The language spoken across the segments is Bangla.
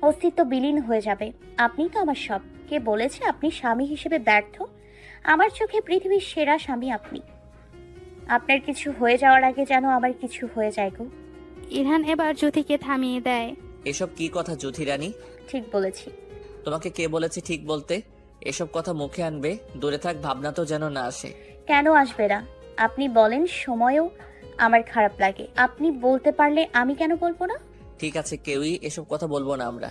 অস্তিত্ব বিলীন হয়ে যাবে। আপনি তো আমার সব। কে বলেছে আপনি স্বামী হিসেবে ব্যর্থ? আমার চোখে পৃথিবীর সেরা স্বামী আপনি। আপনার কিছু হয়ে যাওয়ার আগে যেন আমার কিছু হয়ে যায় গো। ইরহান এবার জ্যোতিকে থামিয়ে দেয়। এসব কি কথা জ্যোতি রানী? ঠিক বলেছি। তোমাকে কে বলেছে ঠিক বলতে? এসব কথা মুখে আনবে, দূরে থাক, ভাবনা তো যেন না আসে। কেন আসবে না? আপনি বলেন সময়েও আমার খারাপ লাগে। আপনি বলতে পারলে আমি কেন বলবো না? ঠিক আছে, কেউই এসব কথা বলবো না আমরা।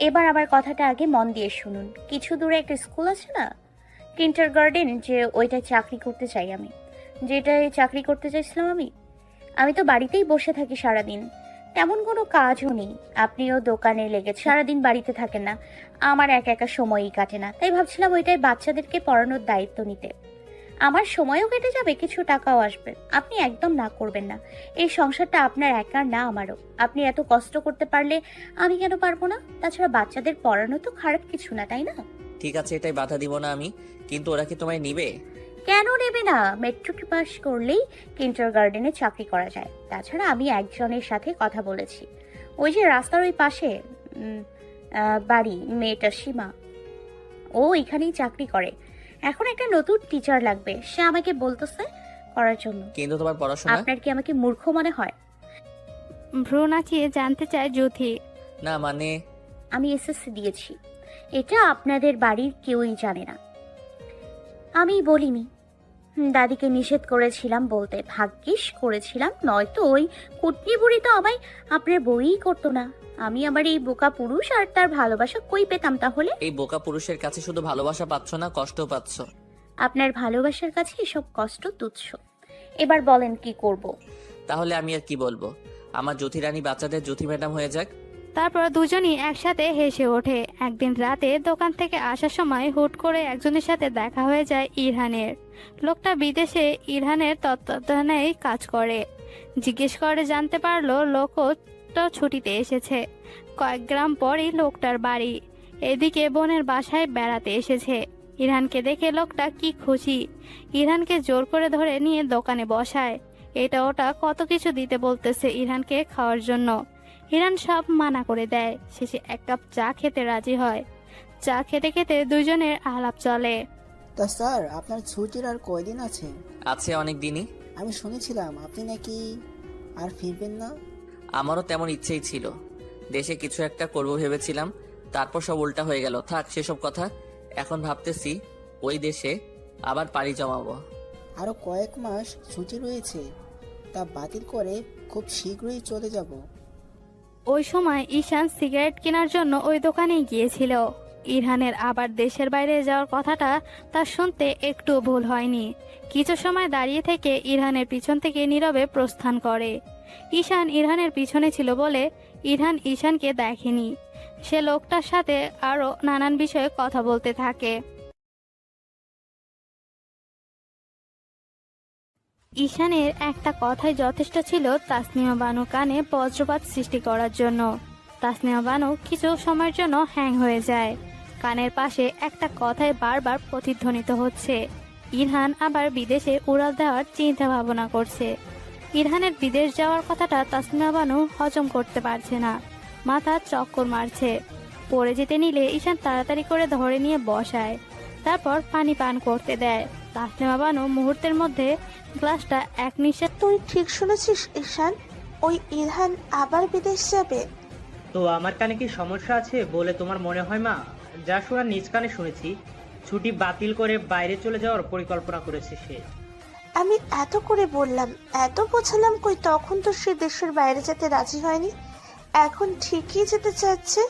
এবার আমার কথাটা আগে মন দিয়ে শুনুন। কিছু দূরে একটা স্কুল আছে না, কিন্ডারগার্টেন, যে ওইটায় চাকরি করতে চাই আমি। যেটায় চাকরি করতে চাইছিলাম আমি তো বাড়িতেই বসে থাকি সারাদিন, তেমন কোনো কাজও নেই। আপনিও দোকানে লেগেছে, সারাদিন বাড়িতে থাকেন না। আমার একা একা সময়ই কাটে না, তাই ভাবছিলাম ওইটাই বাচ্চাদেরকে পড়ানোর দায়িত্ব নিতে। আমার সময়ও কেটে যাবে, কিছু টাকাও আসবে। আপনি একদম না করবেন না। এই সংসারটা আপনার একার না, আমারও। আপনি এত কষ্ট করতে পারলে আমি কেন পারবো না? তাছাড়া বাচ্চাদের পড়ানো তো খারাপ কিছু না, তাই না? ঠিক আছে, এটাই বাধা দিব না আমি, কিন্তু ওরা কি তোমায় নিবে? কেন নেবে না? মেট্রিক পাস করলেই কিন্ডারগার্টেনে চাকরি করা যায়। তাছাড়া আমি একজনের সাথে কথা বলেছি, ওই যে রাস্তার ওই পাশে বাড়ি, মেয়েটা সীমা, ও এখানেই চাকরি করে। এখন একটা নতুন টিচার লাগবে, সে আমাকে বলতেছে করার জন্য। কিন্তু তোমার পড়াশোনা? আপনার কি আমাকে মূর্খ মনে হয়? ভ্রু নাচিয়ে জানতে চায় জ্যোতি। না মানে? আমি এসএসসি দিয়েছি, এটা আপনাদের বাড়ির কেউই জানে না। আমি বলিনি। দাদিকে নিষেধ করেছিলাম বলতে, ভাগ্যিস করেছিলাম, নয়তো ওই কুটনি বুড়ি তো আমায় আপনার বইই করতো না। আমি আমার এই বোকা পুরুষ আর তার ভালোবাসা কই পেতাম তাহলে? এই বোকা পুরুষের কাছে শুধু ভালোবাসা পাচ্ছ না, কষ্টও পাচ্ছ। আপনার ভালোবাসার কাছে এসব কষ্ট তুচ্ছ। এবার বলেন কি করব? তাহলে আমি আর কি বলবো? আমার জ্যোতি রানী বাচ্চাদের জ্যোতি ম্যাডাম হয়ে যাক। তারপর দুজনই একসাথে হেসে ওঠে। একদিন রাতে দোকান থেকে আসার সময় হুট করে একজনের সাথে দেখা হয়ে যায় ইরহানের। লোকটা বিদেশে ইরহানের তত্ত্বাবধানেই কাজ করে। জিজ্ঞেস করে জানতে পারলো লোকটা ছুটিতে এসেছে। কয়েক গ্রাম পরই লোকটার বাড়ি। এদিকে বোনের বাসায় বেড়াতে এসেছে। ইরহানকে দেখে লোকটা কি খুশি। ইরহানকে জোর করে ধরে নিয়ে দোকানে বসায়। এটা ওটা কত কিছু দিতে বলতেছে ইরহানকে খাওয়ার জন্য। ইরহান সব মানা করে দেয়। শেষে এক কাপ চা খেতে রাজি হয়। চা খেতে খেতে দুজনের আলাপ চলে। তা স্যার, আপনার ছুটির আর কয়দিন আছে? আছে অনেক দিনই। আমি শুনেছিলাম আপনি নাকি আর ফিরবেন না। আমারও তেমন ইচ্ছেই ছিল, দেশে কিছু একটা করব ভেবেছিলাম, তারপর সব উল্টা হয়ে গেল। থাক সেসব কথা, এখন ভাবতেছি ওই দেশে আবার পাড়ি জমাবো। আরো কয়েক মাস ছুটি রয়েছে, তা বাতিল করে খুব শীঘ্রই চলে যাব। ওই সময় ঈশান সিগারেট কেনার জন্য ওই দোকানে গিয়েছিল। ইরহানের আবার দেশের বাইরে যাওয়ার কথাটা তার শুনতে একটু ভুল হয়নি। কিছু সময় দাঁড়িয়ে থেকে ইরহানের পিছন থেকে নীরবে প্রস্থান করে। ঈশান ইরহানের পিছনে ছিল বলে ইরহান ঈশানকে দেখেনি। সে লোকটার সাথে আরো নানান বিষয়ে কথা বলতে থাকে। ঈশানের একটা কথাই যথেষ্ট ছিল তাসনিমা বানু কানে বজ্রপাত সৃষ্টি করার জন্য। তাসনিমা বানু কিছু সময়ের জন্য হ্যাং হয়ে যায়। কানের পাশে একটা কথাই বারবার প্রতিধ্বনিত হচ্ছে। ইরহান আবার বিদেশে উড়াল দেওয়ার চিন্তা ভাবনা করছে। ইরহানের বিদেশ যাওয়ার কথাটা তাসনিমা বানু হজম করতে পারছে না, মাথা চক্কর মারছে। পড়ে যেতে নিলে ঈশান তাড়াতাড়ি করে ধরে নিয়ে বসায়, তারপর পানি পান করতে দেয়। তাসনিমা বানু মুহূর্তের মধ্যে গ্লাসটা এক নিঃশ্বাস। তুই ঠিক শুনেছিস ঈশান, ওই ইরহান আবার বিদেশ যাবে। তো আমার কানে কি সমস্যা আছে বলে তোমার মনে হয় মা? যা শোনা নিজ কানে শুনেছি, ছুটি বাতিল করে বাইরে চলে যাওয়ার পরিকল্পনা করেছে সে। আমি এত করে বললাম, এত বোঝালাম, কই তখন তো সে দেশের বাইরে যেতে রাজি হয়নি। এখন ঠিকই যেতে চাচ্ছে।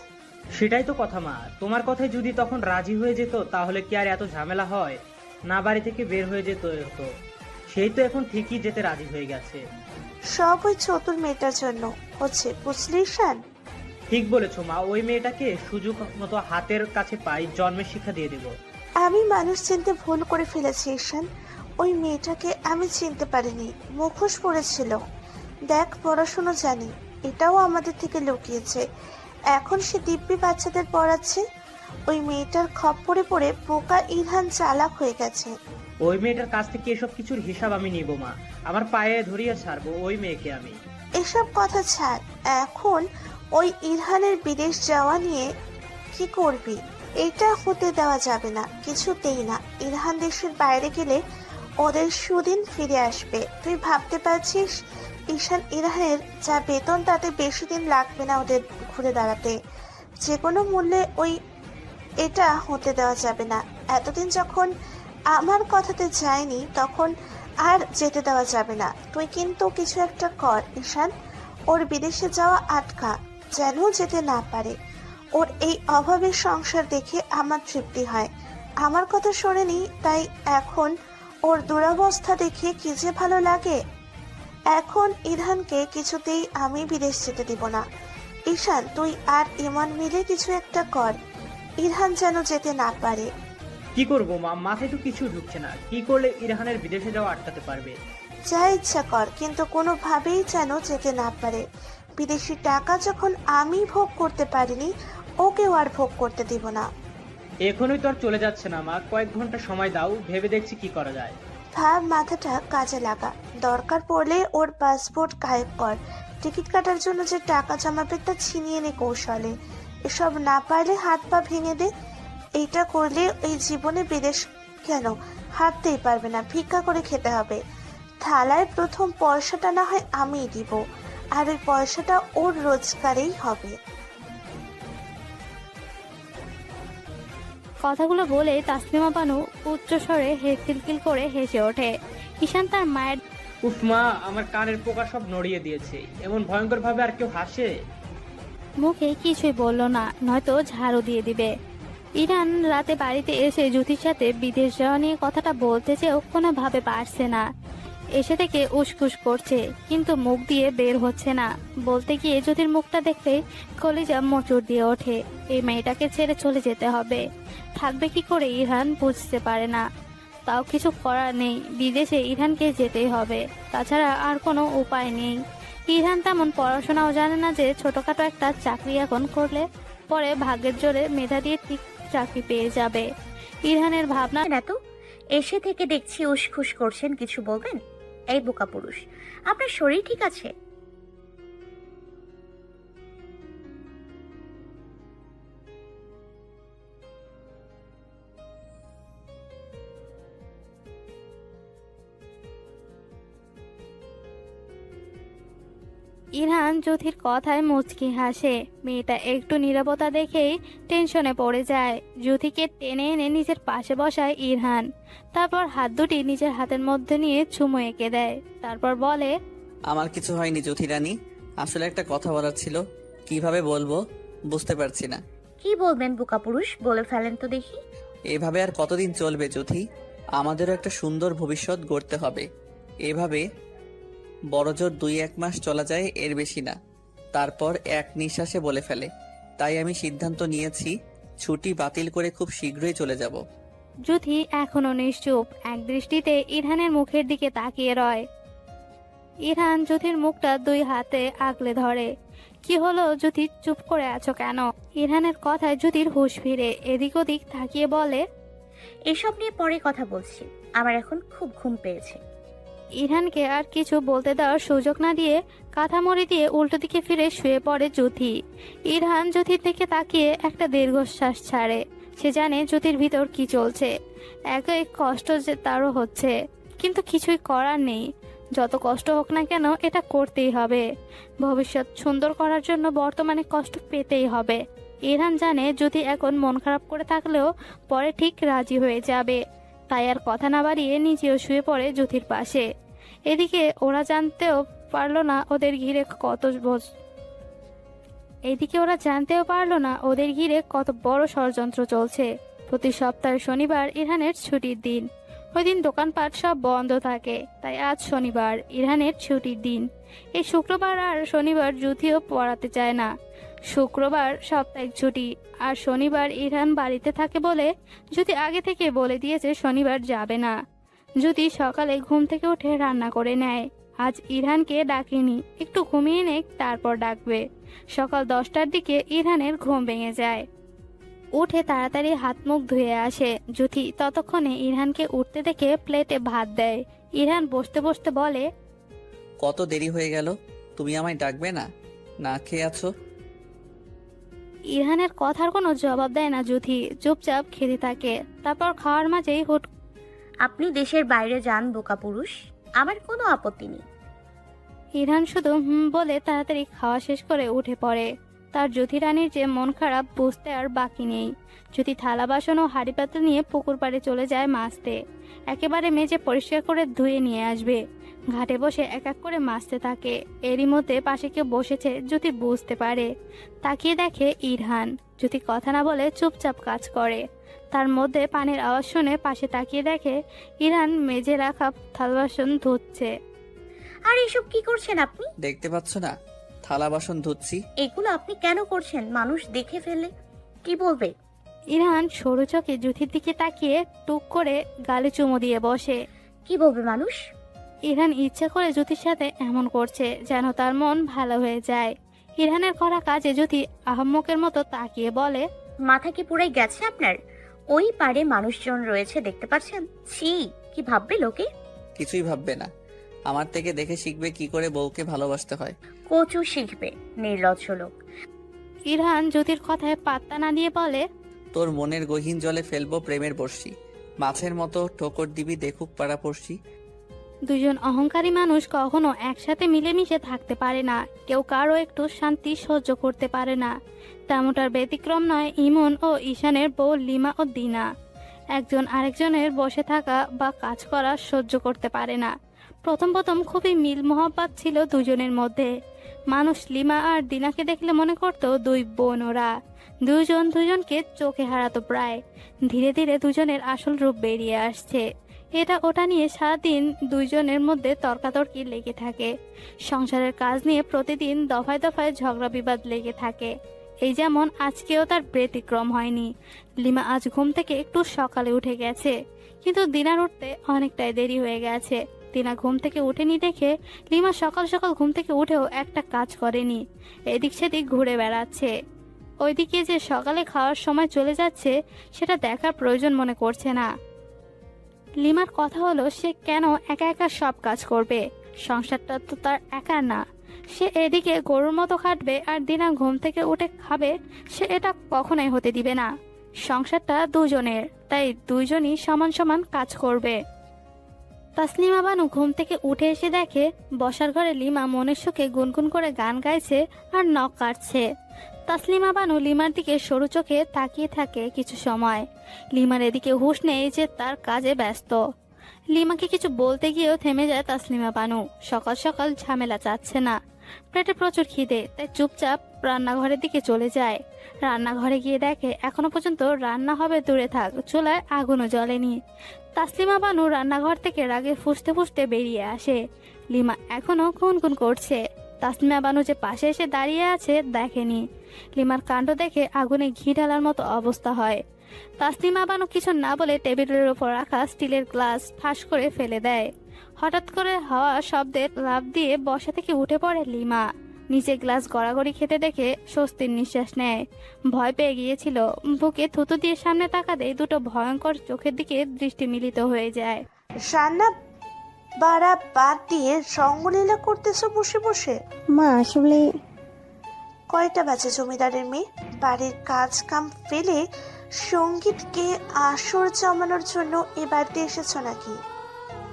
সেটাই তো কথা মা, তোমার কথায় যদি তখন রাজি হয়ে যেত তাহলে কি আর এত ঝামেলা হয়? না বাড়ি থেকে বের হয়ে যেত হতো। সেই তো এখন ঠিকই যেতে রাজি হয়ে গেছে। সব ওই চতুর মেয়েটার জন্য হচ্ছে, বুঝলি ঈশান? ঠিক বলেছো মা, ওই মেয়েটাকে সুযোগ মতো হাতের কাছে পাই, জন্মের শিক্ষা দিয়ে দেব। আমি মানুষ চিনতে ভুল করে ফেলেছি ঈশান। ওই মেয়েটাকে আমি চিনতে পারিনি, মুখোশ পড়েছিল। দেখ, পড়াশোনা জানি, এটাও আমাদের থেকে লুকিয়েছে। এখন সে দিব্যি বাচ্চাদের পড়াচ্ছে। ওই মেয়েটার খপ্পরে পড়ে বোকা ইরহান চালাক হয়ে গেছে। ওই মেয়েটার কাছ থেকে এসব কিছুর হিসাব আমি নিব মা। আমার পায়ে ধরিয়ে ছাড়বো ওই মেয়েকে আমি। এসব কথা ছাড়। এখন ওই ইরহানের বিদেশ যাওয়া নিয়ে কি করবি? এটা হতে দেওয়া যাবে না, কিছুতেই না। ইরহান দেশের বাইরে গেলে ওদের সুদিন ফিরে আসবে। তুই ভাবতে পারছিস ঈশান ইরহানের যা বেতন তাতে বেশি দিন লাগবে না ওদের ঘুরে দাঁড়াতে। যে কোনো মূল্যে এটা হতে দেওয়া যাবে না। এতদিন যখন আমার কথাতে যায়নি তখন আর যেতে দেওয়া যাবে না। তুই কিন্তু কিছু একটা কর ঈশান, ওর বিদেশে যাওয়া আটকা, যেন যেতে না পারে। ওর এই অভাবের সংসার দেখে আমার তৃপ্তি হয়। আমার কথা শোনেনি, তাই এখন ওর দুরবস্থা দেখে কি যে ভালো লাগে। এখন ইরহানকে কিছুতেই আমি বিদেশ যেতে দিব না। ঈশান, তুই আর ইমান মিলে কিছু একটা কর, ইরহান যেন যেতে না পারে। কি করব মা, মাথায় তো কিছু ঢুকছে না। কি করলে ইরহানের বিদেশে যাওয়া আটকাতে পারবে? যা ইচ্ছা কর, কিন্তু কোনোভাবেই যেন যেতে না পারে। বিদেশি টাকা যখন আমি ভোগ করতে পারিনি, ওকেও আর ভোগ করতে দিব না। এখনই তো আর চলে যাচ্ছে না মা, কয়েক ঘন্টা সময় দাও, ভেবে দেখছি কি করা যায়। ভাব, মাথাটা কাজে লাগা। দরকার পড়লে ওর পাসপোর্ট গায়েব কর। টিকিট কাটার জন্য যে টাকা জমাবে তা ছিনিয়ে নে কৌশলে। এসব না পারলে হাত পা ভেঙে দে। এইটা করলে এই জীবনে বিদেশ কেন, হাঁটতেই পারবে না, ভিক্ষা করে খেতে হবে। থালায় প্রথম পয়সাটা না হয় আমিই দিব, আর ওই পয়সাটা ওর রোজগারেই হবে। কথাগুলো বলে তাসলিমা বানু উচ্চস্বরে খিলখিল করে হেসে ওঠে। ঈশান তার মায়ের উফ মা, আমার কানের পোকা সব নড়িয়ে দিয়েছে। এমন ভয়ঙ্কর ভাবে আর কেউ হাসে? মুখে কিছুই বলল না, নয়তো ঝাড়ু দিয়ে দিবে। ইরহান রাতে বাড়িতে এসে জ্যোতির সাথে বিদেশ যাওয়া নিয়ে কথাটা বলতে চেয়েও কোনোভাবে পারছে না। এসে থেকে উসখুস করছে, কিন্তু মুখ দিয়ে বের হচ্ছে না। বলতে গিয়ে জ্যোতির মুখটা দেখলে কলিজা মোচড় দিয়ে ওঠে। এই মেয়েটাকে ছেড়ে চলে যেতে হবে। থাকবে কি করে ইরহান বুঝতে পারে না। তাও কিছু করার নেই, বিদেশে ইরহানকে যেতেই হবে, তাছাড়া আর কোনো উপায় নেই। ইরহান তেমন পড়াশোনাও জানে না যে ছোটখাটো একটা চাকরি এখন করলে পরে ভাগ্যের জোরে মেধা দিয়ে ঠিক চাকরি পেয়ে যাবে। ইরহানের ভাবনা না তো, এসে থেকে দেখছি উসখুস করছেন, কিছু বলবেন? এই বোকা পুরুষ, আপনার শরীর ঠিক আছে? ইরহান জ্যোতির কথায় মুচকি হাসে। মেয়েটা একটু নীরবতা দেখেই টেনশনে পড়ে যায়। জ্যোতিকে টেনে এনে নিজের পাশে বসায় ইরহান। তারপর হাত দুটি নিজের হাতের মধ্যে নিয়ে চুমু এঁকে দেয়। তারপর বলে, আমার কিছু হয়নি জ্যোতি রানী, আসলে একটা কথা বলার ছিল, কিভাবে বলবো বুঝতে পারছি না। কি বলবেন বোকা পুরুষ, বলে ফেলেন তো দেখি। এভাবে আর কতদিন চলবে জ্যোতি? আমাদেরও একটা সুন্দর ভবিষ্যৎ গড়তে হবে। এভাবে বড়জোর 2-1 মাস চলা যায়, এর বেশি না। তারপর এক নিঃশ্বাসে বলে ফেলে, তাই আমি সিদ্ধান্ত নিয়েছি ছুটি বাতিল করে খুব শীঘ্রই চলে যাব। জ্যোতি এখনো নিশ্চুপ, এক দৃষ্টিতে ইরহানের মুখের দিকে তাকিয়ে রয়। ইরহান জ্যোতির মুখটা 2 হাতে আগলে ধরে। কি হলো জ্যোতি, চুপ করে আছো কেন? ইরহানের কথায় জ্যোতির হুঁশ ফিরে এদিক ওদিক তাকিয়ে বলে, এসব নিয়ে পরে কথা বলছি, আমার এখন খুব ঘুম পেয়েছে। ইরহানকে আর কিছু বলতে দেওয়ার সুযোগ না দিয়ে কাঁথা মুড়ি দিয়ে উল্টো দিকে ফিরে শুয়ে পড়ে জ্যোতি। ইরহান জ্যোতির দিকে তাকিয়ে একটা দীর্ঘশ্বাস ছাড়ে। সে জানে জ্যোতির ভিতর কি চলছে। একই কষ্ট যে তারও হচ্ছে, কিন্তু কিছুই করার নেই। যত কষ্ট হোক না কেন এটা করতেই হবে। ভবিষ্যৎ সুন্দর করার জন্য বর্তমানে কষ্ট পেতেই হবে। ইরহান জানে জ্যোতি এখন মন খারাপ করে থাকলেও পরে ঠিক রাজি হয়ে যাবে। তাই আর কথা না বাড়িয়ে নিজেও শুয়ে পড়ে জ্যোতির পাশে। এদিকে ওরা জানতেও পারলো না ওদের ঘিরে কত বড় ষড়যন্ত্র চলছে। প্রতি সপ্তাহে শনিবার ইরহানের ছুটির দিন। ওই দিন দোকানপাট সব বন্ধ থাকে, তাই আজ শনিবার ইরহানের ছুটির দিন। এই শুক্রবার আর শনিবার জ্যোতিও পড়াতে চায় না। শুক্রবার সাপ্তাহিক ছুটি, আর শনিবার ইরহান বাড়িতে থাকে বলে জ্যোতি আগে থেকে বলে দিয়েছে শনিবার যাবে না। জ্যোতি সকালে ঘুম থেকে উঠে রান্না করে নেয়। আজ ইরহানকে ডাকেনি, একটু ঘুমিয়ে নেক তারপর ডাকবে। সকাল 10টার দিকে ইরহানের ঘুম ভেঙে যায়। উঠে তাড়াতাড়ি হাত মুখ ধুয়ে আসে। জ্যোতি ততক্ষণে ইরহানকে উঠতে দেখে প্লেটে ভাত দেয়। ইরহান বসতে বসতে বলে, কত দেরি হয়ে গেল, তুমি আমায় ডাকবে না? না খেয়ে আছো? ইরহানের কথার কোনো জবাব দেয় না জ্যোতি, চুপচাপ খেতে থাকে। তারপর খাওয়ার মাঝেই হুট আপনি দেশের বাইরে যান বোকা পুরুষ, আমার কোনো আপত্তি নেই। ইরহান শুধু বলে তাড়াতাড়ি খাওয়া শেষ করে উঠে পড়ে। তার জ্যোতি রানীর যে মন খারাপ বুঝতে আর বাকি নেই। জ্যোতি থালা বাসন ও হাঁড়ি পাতা নিয়ে পুকুর পাড়ে চলে যায় মাছতে। একেবারে মেজে পরিষ্কার করে ধুয়ে নিয়ে আসবে। ঘাটে বসে এক এক করে মাছতে থাকে। এরই মধ্যে পাশে কেউ বসেছে জ্যোতি বুঝতে পারে। তাকিয়ে দেখে ইরহান। জ্যোতি কথা না বলে চুপচাপ কাজ করে। তার মধ্যে পানির আওয়াজ শুনে পাশে তাকিয়ে দেখে ইরহান মেজে রাখা থালা বাসন ধুচ্ছে। আর এসব কি করছেন আপনি? দেখতে পাচ্ছ না থালা বাসন ধুচ্ছি? এগুলো আপনি কেন করছেন? মানুষ দেখে ফেললে কি বলবে? ইরহান সরু চোখে জ্যোতির দিকে তাকিয়ে টুক করে গালে চুমু দিয়ে বসে। কি বলবে মানুষ? ইরহান ইচ্ছা করে জ্যোতির সাথে এমন করছে যেন তার মন ভালো হয়ে যায়। ইরহানের করা কাজে জ্যোতি আহাম্মকের মতো তাকিয়ে বলে, মাথা কি পুরাই গেছে আপনার? ওই পারে মানুষজন রয়েছে, দেখতে পাচ্ছেন? ছি, কি ভাববে লোকে? কিছুই ভাববে না, আমার থেকে দেখে শিখবে কি করে বউকে ভালোবাসতে হয়। কচু শিখবে, নির্লজ্জ লোক। ইরহান জ্যোতির কথায় পাত্তা না দিয়ে বলে, তোর মনের গহীন জলে ফেলবো প্রেমের বর্ষি, মাছের মতো ঠোকর দিবি দেখুক পাড়াপড়শি। দুজন অহংকারী মানুষ কখনো একসাথে মিলেমিশে থাকতে পারে না। কেউ কারো একটু শান্তি সহ্য করতে পারে না। তেমনটার ব্যতিক্রম নয় ইমন ও ঈশানের বউ লিমা ও দিনা। একজন আরেকজনের বসে থাকা বা কাজ করা সহ্য করতে পারে না। প্রথম প্রথম খুবই মিল মোহাব্বত ছিল দুজনের মধ্যে। মানুষ লিমা আর দিনাকে দেখলে মনে করতো দুই বোন ওরা। দুজন দুজনকে চোখে হারাতো প্রায়। ধীরে ধীরে দুজনের আসল রূপ বেরিয়ে আসছে। এটা ওটা নিয়ে সারাদিন দুইজনের মধ্যে তর্কাতর্কি লেগে থাকে। সংসারের কাজ নিয়ে প্রতিদিন দফায় দফায় ঝগড়া বিবাদ লেগে থাকে। এই যেমন আজকেও তার ব্যতিক্রম হয়নি। লিমা আজ ঘুম থেকে একটু সকালে উঠে গেছে, কিন্তু দিনার উঠতে অনেকটাই দেরি হয়ে গেছে। দিনা ঘুম থেকে উঠেনি দেখে লিমা সকাল সকাল ঘুম থেকে উঠেও একটা কাজ করেনি, এদিক সেদিক ঘুরে বেড়াচ্ছে। ওইদিকে যে সকালে খাওয়ার সময় চলে যাচ্ছে সেটা দেখার প্রয়োজন মনে করছে না। লিমার কথা হলো সে কেন একা একা সব কাজ করবে? সংসারটা তো তার একা না। সে এদিকে গরুর মতো খাটবে আর দিনা ঘুম থেকে উঠে খাবে, সে এটা কখনোই হতে দিবে না। সংসারটা দুজনের, তাই দুইজনই সমান সমান কাজ করবে। তাসলিমা বানু ঘুম থেকে উঠে এসে দেখে বসার ঘরে লিমা মনের সুখে গুনগুন করে গান গাইছে আর নখ কাটছে। তাসলিমা বানু লিমার দিকে সরু চোখে তাকিয়ে থাকে কিছু সময়। লিমার এদিকে হুঁশ নেই যে তার কাজে ব্যস্ত। লিমাকে কিছু বলতে গিয়েও থেমে যায় তাসলিমা বানু। সকাল সকাল ঝামেলা চাচ্ছে না। পেটে প্রচুর খিদে, তাই চুপচাপ রান্নাঘরের দিকে চলে যায়। রান্নাঘরে গিয়ে দেখে এখনো পর্যন্ত রান্না হবে দূরে থাক, চুলায় আগুনও জ্বলেনি। তাসলিমা বানু রান্নাঘর থেকে রাগে ফুঁসতে ফুঁসতে বেরিয়ে আসে। লিমা এখনো গুনগুন করছে। তাসলিমা বানু যে পাশে এসে দাঁড়িয়ে আছে দেখেনি। লিমার কাণ্ড দেখে আগুনে ঘি ঢালার মতো অবস্থা হয়। তাসলিমা বানু কিছু না বলে টেবিলের উপর রাখা স্টিলের গ্লাস ঠাস করে ফেলে দেয়। হঠাৎ করে হওয়া শব্দে লাফ দিয়ে বসা থেকে উঠে পড়ে লিমা। নিচে গ্লাস গড়াগড়ি খেতে দেখে স্বস্তির নিঃশ্বাস নেয়। ভয় পেয়ে গিয়েছিল। বুকে থুতু দিয়ে সামনে তাকাতে দুটো ভয়ঙ্কর চোখের দিকে দৃষ্টি মিলিত হয়ে যায়। রান্না বাড়া বাদ দিয়ে সঙ্গলীলা করতেছো বসে বসে? মা আসলে কয়টা বাজে জমিদারের মেয়ে? বাড়ির কাজ কাম ফেলে সঙ্গীতকে আসর জমানোর জন্য এ বাড়িতে এসেছো নাকি?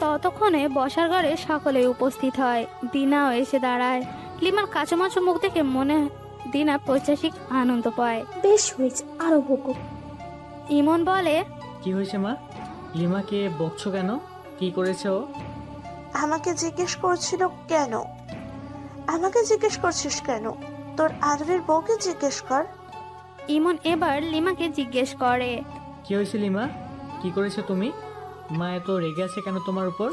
ততক্ষণে বসার ঘরে সকলে উপস্থিত হয়। দিনাও এসে দাঁড়ায়। লিমার কাঁচুমাচু মুখ দেখে মনে দিনা পৈশাচিক আনন্দ পায়। বেশ হয়েছে, আরো বকো। ইমন বলে, কি হয়েছে মা? লিমাকে বকছো কেন? কি করেছে ও? আমাকে জিজ্ঞেস করছিল কেন? আমাকে জিজ্ঞেস করছিস কেন? তোর আদরের বউকে জিজ্ঞেস কর। ইমন এবার লিমাকে জিজ্ঞেস করে, কি হয়েছে লিমা? কি করেছো তুমি? মা এত রেগে আছে কেন তোমার উপর?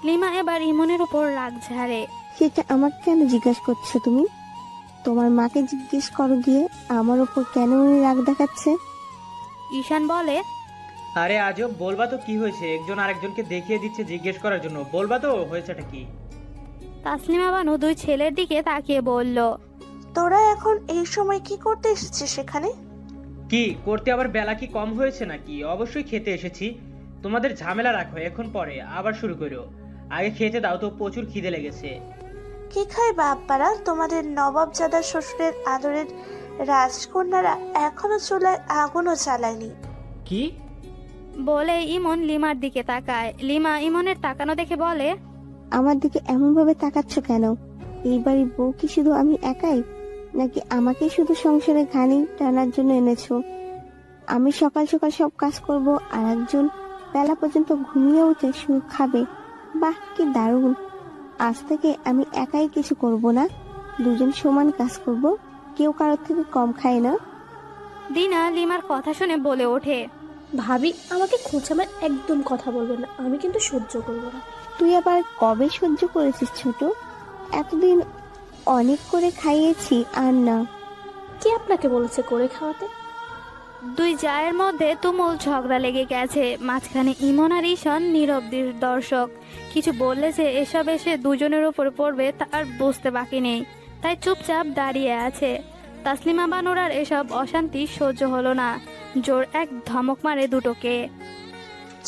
লিমা এবার ইমনের উপর রাগ ঝাড়ে। সেটা আমাকে কেন জিজ্ঞাসা করছো তুমি? তোমার মাকে জিজ্ঞেস করো গিয়ে আমার উপর কেন উনি রাগ দেখাচ্ছে। ঈশান বলে, আরে আজব, বলবা তো কি হয়েছে? একজন আরেকজনকে দেখিয়ে দিচ্ছে জিজ্ঞেস করার জন্য, বলবা তো হয়েছেটা কি? তাসলিমা বানু দুই ছেলের দিকে তাকিয়ে বলল, তোরা এখন এই সময় কি করতে এসেছিস সেখানে? কি করতে আবার বেলা কি কম হয়েছে নাকি? অবশ্যই খেতে এসেছি। তোমাদের ঝামেলা রাখো এখন, পরে আবার শুরু করো। আগে খেতে দাও তো, প্রচুর খিদে লেগেছে। কি খায় বাপ্পারা? তোমাদের নবাবজাদা শ্বশুরের আদরের রাজকন্যারা এখনো চুলায় আগুনও জ্বালায়নি। কি? বলে ইমন লিমার দিকে তাকায়। লিমা ইমনের তাকানো দেখে বলে, আমার দিকে এমন ভাবে তাকাচ্ছ কেন? এই বাড়ির বউ কি শুধু আমি একাই, নাকি আমাকে শুধু সংসারে ঘানি টানার জন্য এনেছো? আমি সকাল সকাল সব কাজ করব, আর একজন বেলা পর্যন্ত ঘুমিয়ে উঠে শুধু খাবে। বাহ, কি দারুণ! আজ থেকে আমি একাই কিছু করব না, দুজন সমান কাজ করব, কেউ কারোর থেকে কম খায় না। দিনা লিমার কথা শুনে বলে ওঠে, ভাবি, আমাকে খোঁচাবার একদম কথা বলবেন না, আমি কিন্তু সহ্য করবো না। তুই আবার কবে সহ্য করেছিস ছোট? এতদিন অনেক করে খাইয়েছি, আর না। কে আপনাকে বলেছে করে খাওয়াতে? দুই জায়ের মধ্যে তুমুল ঝগড়া লেগে গেছে। মাঝখানে ইমন আর ঈশান নীরব দর্শক। কিছু বললে যে এসব এসে দুজনের উপরে পড়বে তার বুঝতে বাকি নেই, তাই চুপচাপ দাঁড়িয়ে আছে। তাসলিমা বানুর আর এসব অশান্তি সহ্য হলো না, জোর এক ধমক মারে দুটোকে।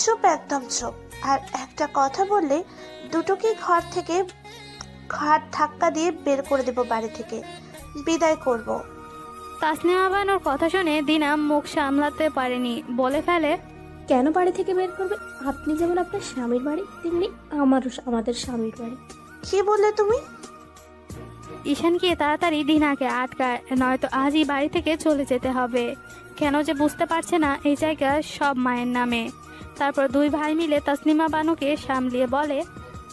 চুপ, একদম চুপ। আর একটা কথা বললে দুটোকেই ঘর থেকে ঘাট ধাক্কা দিয়ে বের করে দেব, বাড়ি থেকে বিদায় করব। তাসলিমা বানুর কথা শুনে দিনা মুখ সামলাতে পারেনি, বলে ফেলে, কেন বাড়ি থেকে বের করবে? আপনি যেমন আপনার স্বামীর বাড়ি, তেমনি আমাদের স্বামীর বাড়ি। কি বললে তুমি? ঈশান গিয়ে তাড়াতাড়ি দিনাকে আটকায়, নয়তো আজই বাড়ি থেকে চলে যেতে হবে। কেন যে বুঝতে পারছে না এই জায়গা সব মায়ের নামে। তারপর দুই ভাই মিলে তাসলিমা বানুকে সামলিয়ে বলে,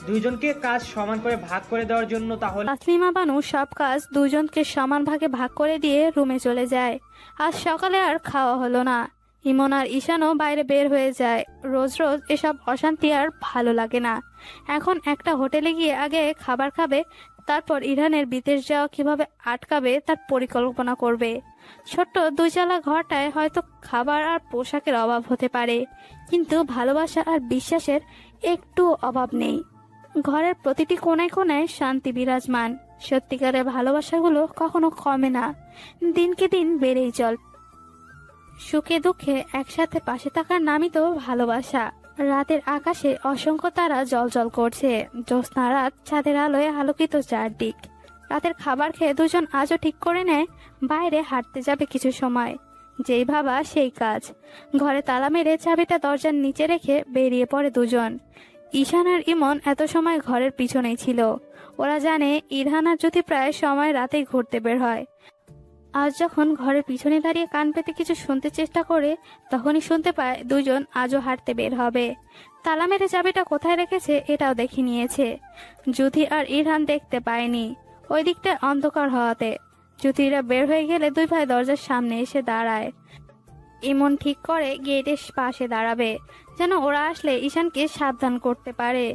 দুইজনকে কাজ সমান করে ভাগ করে দেওয়ার জন্য তাহলে। তাসলিমা বানু সব কাজ দুজনকে সমান ভাগে ভাগ করে দিয়ে রুমে চলে যায়। আজ সকালে আর খাওয়া হলো না। ইমন আর ঈশানও বাইরে বের হয়ে যায়। রোজ রোজ এসব অশান্তি আর ভালো লাগে না। এখন একটা হোটেলে গিয়ে আগে খাবার খাবে, তারপর ইরানের বিদেশ যাওয়া কিভাবে আটকাবে তার পরিকল্পনা করবে। ছোট্ট দুইচালা ঘরটায় হয়তো খাবার আর পোশাকের অভাব হতে পারে, কিন্তু ভালোবাসা আর বিশ্বাসের একটু অভাব নেই। ঘরের প্রতিটি কোনায় কোনায় শান্তি বিরাজমান। সত্যিকারের ভালোবাসাগুলো কখনো কমে না, দিনকে দিন বেড়েই চল। সুখে দুঃখে একসাথে পাশে থাকার নামই তো ভালোবাসা। রাতের আকাশে অসংখ্য তারা জ্বলজ্বল করছে। জ্যোৎস্না রাত, চাঁদের আলোয় আলোকিত চারদিক। রাতের খাবার খেয়ে দুজন আজও ঠিক করে নেয় বাইরে হাঁটতে যাবে কিছু সময়। যেই ভাবা সেই কাজ। ঘরে তালা মেরে চাবিটা দরজার নিচে রেখে বেরিয়ে পড়ে দুজন। ঈশান আর ইমন এত সময় ঘরের পিছনেই ছিল। ওরা জানে ইরহান আর জ্যোতি প্রায় সময় রাতেই ঘুরতে বের হয়। আজ যখন ঘরের পিছনে দাঁড়িয়ে কান পেতে কিছু শুনতে চেষ্টা করে, তখনই শুনতে পায় দুজন আজও হাঁটতে বের হবে। তালা মেরে চাবিটা কোথায় রেখেছে এটাও দেখে নিয়েছে। জ্যোতি আর ইরহান দেখতে পায়নি, ওই দিকটা অন্ধকার হওয়াতে। জ্যোতিরা বের হয়ে গেলে দুই ভাই দরজার সামনে এসে দাঁড়ায়। ইমন ঠিক করে গেটের পাশে দাঁড়াবে, যেন ওরা আসলে ঈশানকে সাবধান করতে পারে।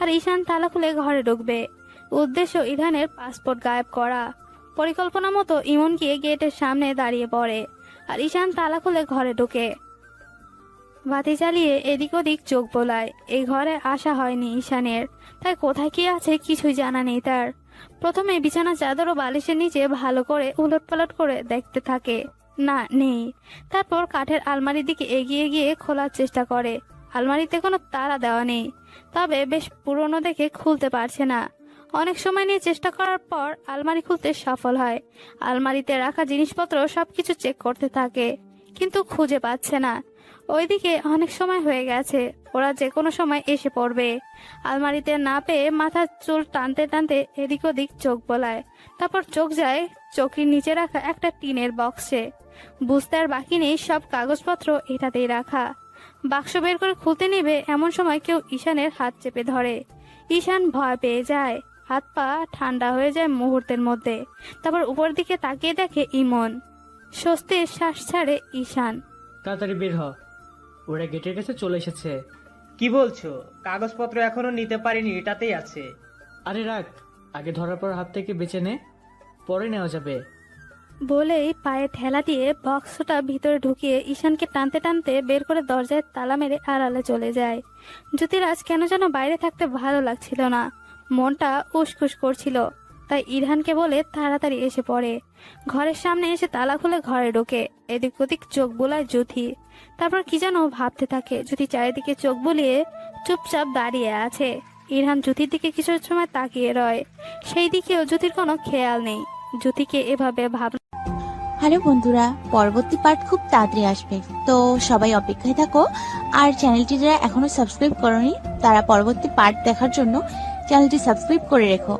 আর ঈশান তালা খুলে ঘরে ঢুকবে। উদ্দেশ্য ইরহানের পাসপোর্ট গায়েব করা। পরিকল্পনা মতো ইমন গিয়ে গেটের সামনে দাঁড়িয়ে পড়ে, আর ঈশান তালা খুলে ঘরে ঢুকে বাতি জ্বালিয়ে এদিক ওদিক চোখ বোলায়। এই ঘরে আসা হয়নি ঈশানের, তাই কোথায় কি আছে কিছুই জানা নেই তার। প্রথমে বিছানা চাদর ও বালিশের নিচে ভালো করে উলটপালট করে দেখতে থাকে, না নেই। তারপর কাঠের আলমারির দিকে এগিয়ে গিয়ে খোলার চেষ্টা করে। আলমারিতে কোনো তালা দেওয়া নেই, তবে বেশ পুরনো দেখে খুলতে পারছে না। অনেক সময় নিয়ে চেষ্টা করার পর আলমারি খুলতে সফল হয়। আলমারিতে রাখা জিনিসপত্র সবকিছু চেক করতে থাকে, কিন্তু খুঁজে পাচ্ছে না। ওইদিকে অনেক সময় হয়ে গেছে, ওরা যে কোনো সময় এসে পড়বে। আলমারিতে না পেয়ে মাথার চুল টানতে টানতে এদিক ওদিক চোখ বোলায়। তারপর চোখ যায় চৌকির নিচে রাখা একটা টিনের বক্সে। বুঝতে আর বাকি নেই সব কাগজপত্র এটাতেই রাখা। বাক্স বের করে খুলতে নেবে এমন সময় কেউ ঈশানের হাত চেপে ধরে। ঈশান ভয় পেয়ে যায়, হাত পা ঠান্ডা হয়ে যায় মুহূর্তের মধ্যে। তারপর উপর দিকে তাকিয়ে দেখে ইমন। স্বস্তির শ্বাস ছাড়ে ঈশান। তাড়াতাড়ি বের হ, ওরা গেটের কাছে চলে এসেছে। কি বলছো? কাগজপত্র এখনো নিতে পারিনি, এটাতেই আছে। আরে রাখ, আগে ধরার পর হাত থেকে বেঁচে নে, পরে নেওয়া যাবে। বলেই পায়ে ঠেলা দিয়ে বক্সটা ভিতরে ঢুকিয়ে ঈশানকে টানতে টানতে বের করে দরজায় তালা মেরে আড়ালে চলে যায়। জ্যোতিরাজ কেন যেন বাইরে থাকতে ভালো লাগছিল না, মনটা উসখুস করছিল। তাই ইরহানকে বলে তাড়াতাড়ি এসে পড়ে। ঘরের সামনে এসে তালা খুলে ঘরে ঢোকে। এদিক ওদিক চোখ বোলায় জ্যোতি। তারপর কি যেন ভাবতে থাকে। জ্যোতি চারিদিকে চোখ বুলিয়ে চুপচাপ দাঁড়িয়ে আছে। ইরহান জ্যোতির দিকে কিছু সময় তাকিয়ে রয়। সেই দিকেও জ্যোতির কোনো খেয়াল নেই। জ্যোতিকে এভাবে হ্যালো বন্ধুরা, পরবর্তী পার্ট খুব তাড়াতাড়ি আসবে, তো সবাই অপেক্ষায় থাকো। আর চ্যানেলটি যারা এখনো সাবস্ক্রাইব করোনি তারা পরবর্তী পার্ট দেখার জন্য চ্যানেলটি সাবস্ক্রাইব করে রেখো।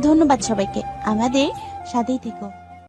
ধন্যবাদ সবাইকে, আমাদের সাথেই থেকো।